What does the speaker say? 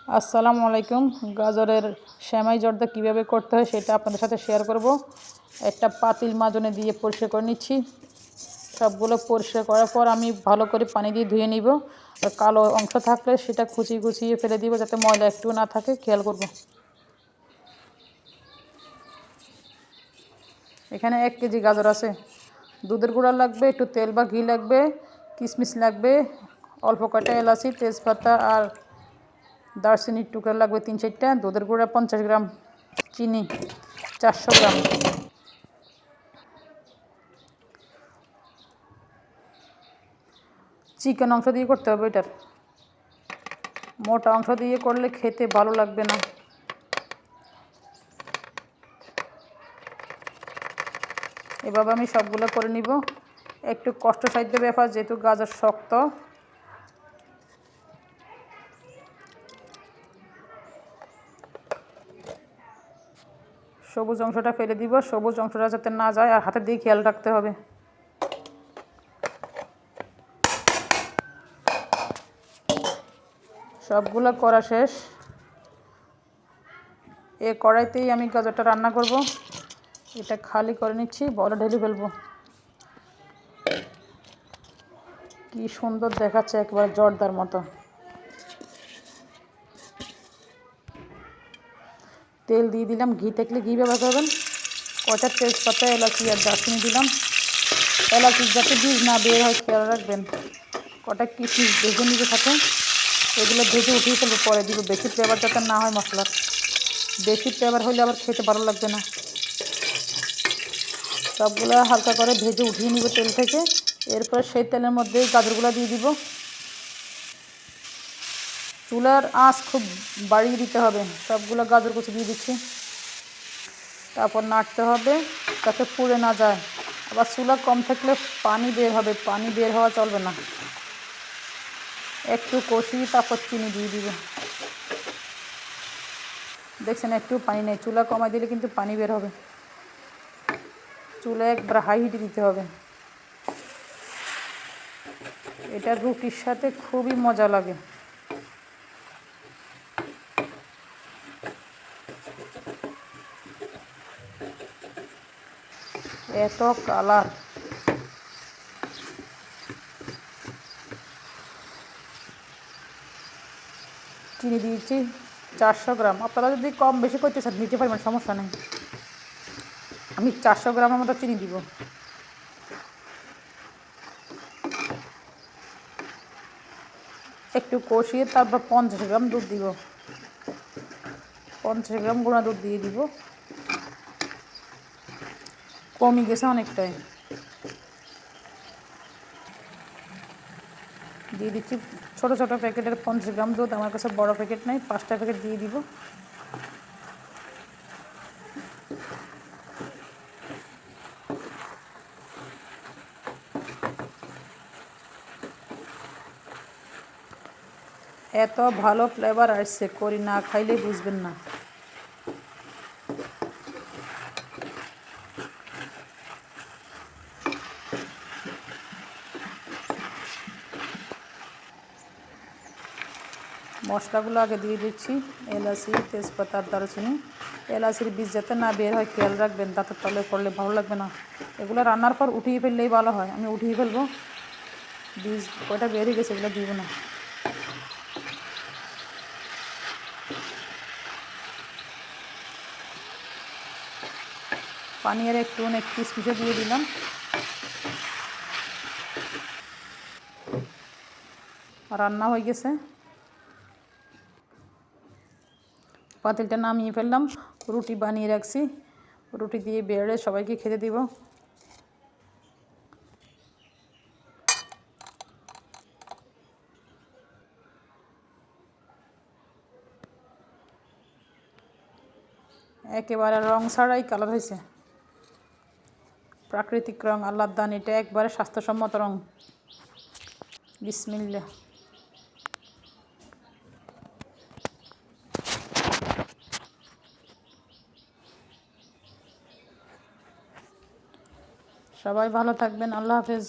আসসালামু আলাইকুম। গাজরের সেমাই জর্দা কীভাবে করতে হয় সেটা আপনাদের সাথে শেয়ার করব। একটা পাতিল মাজনে দিয়ে পরিষ্কার করে নিচ্ছি। সবগুলো পরিষ্কার করার পর আমি ভালো করে পানি দিয়ে ধুয়ে নিব। আর কালো অংশ থাকলে সেটা কুচিয়ে ফেলে দিব, যাতে ময়লা একটু না থাকে খেয়াল করব। এখানে 1 কেজি গাজর আছে। দুধের গুঁড়া লাগবে, একটু তেল বা ঘি লাগবে, কিশমিশ লাগবে, অল্প কয়টা এলাচি, তেজপাতা আর দারচিনির টুকরা লাগবে 3-4টা, দুধের গুঁড়া 50 গ্রাম, চিনি 400 গ্রাম। চিকেন অংশ দিয়ে করতে হবে এটার, মোটা অংশ দিয়ে করলে খেতে ভালো লাগবে না। এভাবে আমি সবগুলো করে নিব। একটু কষ্টসাধ্য ব্যাপার, যেহেতু গাজর শক্ত। সবুজ অংশটা ফেলে দিব, সবুজ অংশটা যাতে না যায়, আর হাতে দিয়ে খেয়াল রাখতে হবে। সবগুলো করা শেষ। এ কড়াইতেই আমি গাজরটা রান্না করব। এটা খালি করে নিচ্ছি, বলে ঢেলে ফেলবো। কি সুন্দর দেখাচ্ছে, একবার জর্দার মতো। তেল দিয়ে দিলাম, ঘি থাকলে ঘি ব্যবহার করবেন। কয়টা তেজপাতা, এলাচি আর দারচিনি দিলাম। এলাচির যাতে বীজ না বের হয় খেয়াল রাখবেন। কটা কিশমিশ ভেজে নিতে থাকে, এগুলো ভেজে উঠিয়ে ফেলবো, পরে দিব। বেশি ফ্লেভার যাতে না হয় মশলার, বেশি ফ্লেভার হলে আবার খেতে ভালো লাগবে না। সবগুলো হালকা করে ভেজে উঠিয়ে নিব তেল থেকে। এরপর সেই তেলের মধ্যে গাজরগুলো দিয়ে দিব। চুলার আঁচ খুব বাড়িয়ে দিতে হবে। সবগুলো গাজর কুচি দিয়ে দিচ্ছি। তারপর নাড়তে হবে যাতে পুড়ে না যায়। আবার চুলা কম থাকলে পানি বের হবে, পানি বের হওয়া চলবে না। একটু কষিয়ে তারপর চিনি দিয়ে দিব। দেখছেন একটু পানি নেই, চুলা কমাই দিলে কিন্তু পানি বের হবে। চুলা একবার হাই হিটে দিতে হবে। এটা রুটির সাথে খুবই মজা লাগে। এত কালার। চিনি দিয়েছি 400 গ্রাম। আপনারা যদি কম বেশি করতে চান নিতে পারবেন, সমস্যা নেই। আমি 400 গ্রামের মতো চিনি দিব। একটু কষিয়ে তারপর 50 গ্রাম দুধ দিব। 50 গ্রাম গুঁড়া দুধ দিয়ে দিব। কমই গেছে অনেকটাই। দিয়ে দিচ্ছি ছোটো ছোটো প্যাকেটের 50 গ্রাম দুধ। আমার কাছে বড় প্যাকেট নেই, 5টা প্যাকেট দিয়ে দিব। এত ভালো ফ্লেভার আসছে, করি না খাইলে বুঝবেন না। মশলাগুলো আগে দিয়ে দিচ্ছি, এলাচি, তেজপাতা আর দারুচিনি। এলাচির বীজ যাতে না বের হয় খেয়াল রাখবেন, দাঁতের তলে পড়লে ভালো লাগবে না। এগুলো রান্নার পর উঠিয়ে ফেললেই ভালো হয়। আমি উঠিয়ে ফেলবো, বীজ কয়টা বেরিয়ে গেছে, এগুলো দিব না। পানি আর একটু অনেক পিসে দিয়ে দিলাম। রান্না হয়ে গেছে। পাতিলটা নামিয়ে ফেললাম। রুটি বানিয়ে রাখছি, রুটি দিয়ে বেড়ে সবাইকে খেতে দিব। একেবারে রং ছাড়াই কালার হয়েছে, প্রাকৃতিক রং, আল্লাহর দান। এটা একবারে স্বাস্থ্যসম্মত রং। বিসমিল্লাহ। সবাই ভালো থাকবেন, আল্লাহ হাফেজ।